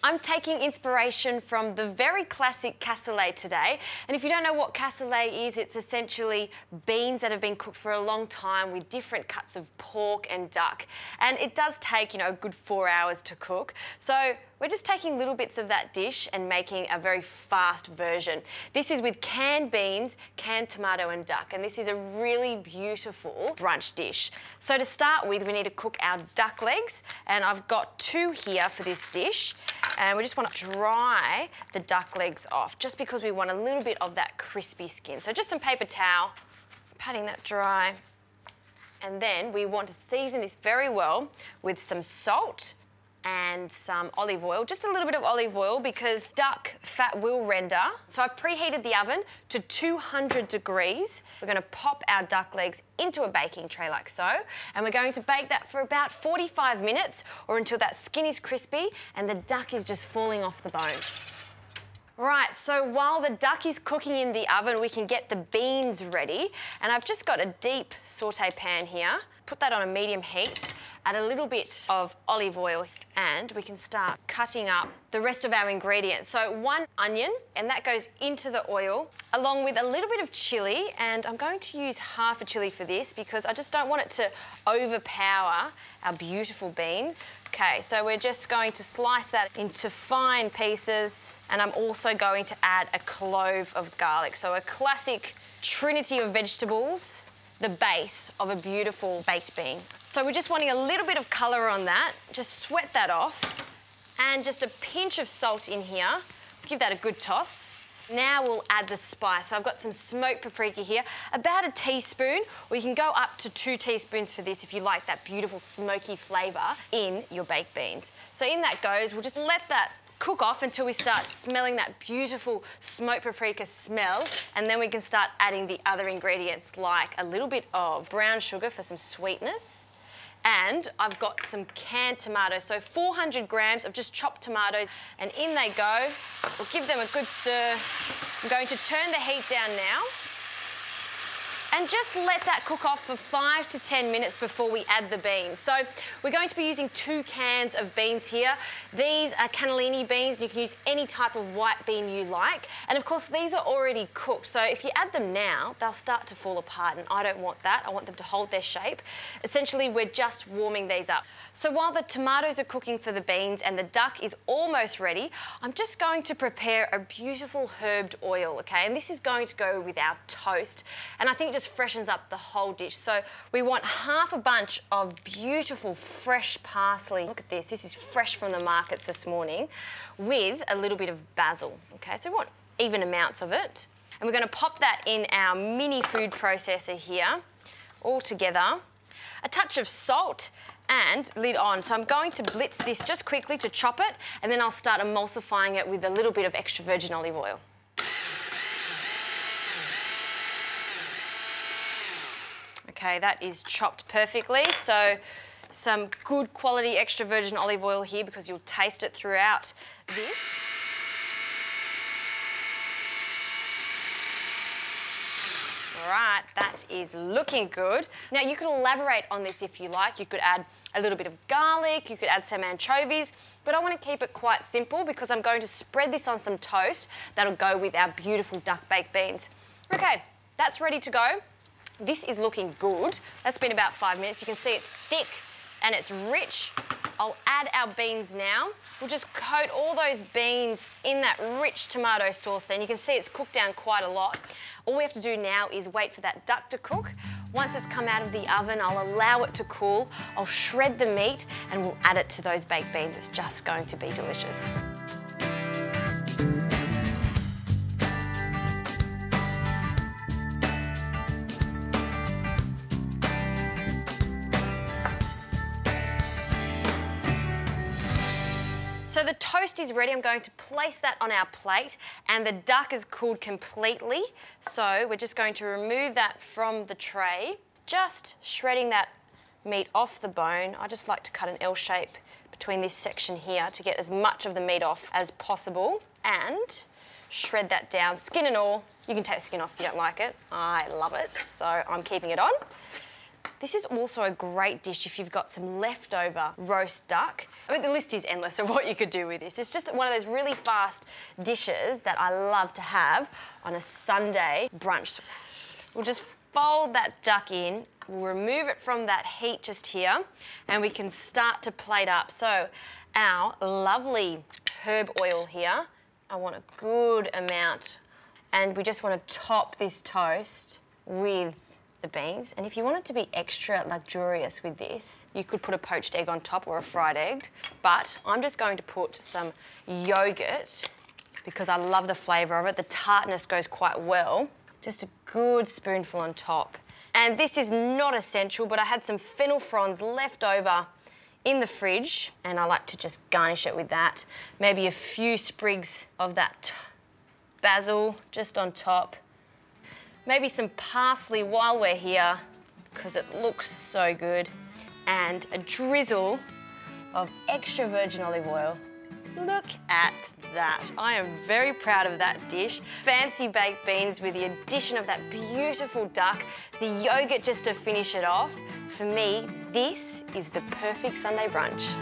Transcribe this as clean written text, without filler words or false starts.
I'm taking inspiration from the very classic cassoulet today. And if you don't know what cassoulet is, it's essentially beans that have been cooked for a long time with different cuts of pork and duck. And it does take, a good 4 hours to cook. So we're just taking little bits of that dish and making a very fast version. This is with canned beans, canned tomato and duck, and this is a really beautiful brunch dish. So to start with, we need to cook our duck legs, and I've got 2 here for this dish, and we just want to dry the duck legs off, just because we want a little bit of that crispy skin. So just some paper towel, patting that dry, and then we want to season this very well with some salt and some olive oil, just a little bit of olive oil because duck fat will render. So I've preheated the oven to 200 degrees. We're going to pop our duck legs into a baking tray like so, and we're going to bake that for about 45 minutes or until that skin is crispy and the duck is just falling off the bone. Right, so while the duck is cooking in the oven, we can get the beans ready. And I've just got a deep saute pan here. Put that on a medium heat, add a little bit of olive oil, and we can start cutting up the rest of our ingredients. So 1 onion, and that goes into the oil, along with a little bit of chilli, and I'm going to use half a chilli for this because I just don't want it to overpower our beautiful beans. Okay, so we're just going to slice that into fine pieces, and I'm also going to add a clove of garlic. So a classic trinity of vegetables, the base of a beautiful baked bean. So we're just wanting a little bit of colour on that. Just sweat that off. And just a pinch of salt in here. Give that a good toss. Now we'll add the spice. So I've got some smoked paprika here, about a teaspoon, or you can go up to 2 teaspoons for this if you like that beautiful smoky flavour in your baked beans. So in that goes, we'll just let that cook off until we start smelling that beautiful smoked paprika smell, and then we can start adding the other ingredients like a little bit of brown sugar for some sweetness, and I've got some canned tomatoes, so 400 grams of just chopped tomatoes, and in they go. We'll give them a good stir. I'm going to turn the heat down now and just let that cook off for 5 to 10 minutes before we add the beans. So we're going to be using 2 cans of beans here. These are cannellini beans. You can use any type of white bean you like. And of course, these are already cooked. So if you add them now, they'll start to fall apart, and I don't want that. I want them to hold their shape. Essentially, we're just warming these up. So while the tomatoes are cooking for the beans and the duck is almost ready, I'm just going to prepare a beautiful herbed oil, okay? And this is going to go with our toast. And I think it just freshens up the whole dish. So we want half a bunch of beautiful fresh parsley. Look at this. This is fresh from the markets this morning, with a little bit of basil. Okay, so we want even amounts of it. And we're going to pop that in our mini food processor here, all together. A touch of salt and lid on. So I'm going to blitz this just quickly to chop it, and then I'll start emulsifying it with a little bit of extra virgin olive oil. Okay, that is chopped perfectly. So some good quality extra virgin olive oil here because you'll taste it throughout this. All right, that is looking good. Now you can elaborate on this if you like. You could add a little bit of garlic, you could add some anchovies, but I want to keep it quite simple because I'm going to spread this on some toast that'll go with our beautiful duck baked beans. Okay, that's ready to go. This is looking good. That's been about 5 minutes. You can see it's thick and it's rich. I'll add our beans now. We'll just coat all those beans in that rich tomato sauce then. You can see it's cooked down quite a lot. All we have to do now is wait for that duck to cook. Once it's come out of the oven, I'll allow it to cool. I'll shred the meat and we'll add it to those baked beans. It's just going to be delicious. So the toast is ready. I'm going to place that on our plate, and the duck is cooled completely. So we're just going to remove that from the tray, just shredding that meat off the bone. I just like to cut an L shape between this section here to get as much of the meat off as possible, and shred that down, skin and all. You can take the skin off if you don't like it. I love it, so I'm keeping it on. This is also a great dish if you've got some leftover roast duck. I mean, the list is endless of what you could do with this. It's just one of those really fast dishes that I love to have on a Sunday brunch. We'll just fold that duck in, we'll remove it from that heat just here, and we can start to plate up. So our lovely herb oil here, I want a good amount, and we just want to top this toast with the beans. And if you want it to be extra luxurious with this, you could put a poached egg on top or a fried egg, but I'm just going to put some yogurt because I love the flavour of it. The tartness goes quite well. Just a good spoonful on top. And this is not essential, but I had some fennel fronds left over in the fridge, and I like to just garnish it with that. Maybe a few sprigs of that basil just on top. Maybe some parsley while we're here, because it looks so good. And a drizzle of extra virgin olive oil. Look at that. I am very proud of that dish. Fancy baked beans with the addition of that beautiful duck, the yogurt just to finish it off. For me, this is the perfect Sunday brunch.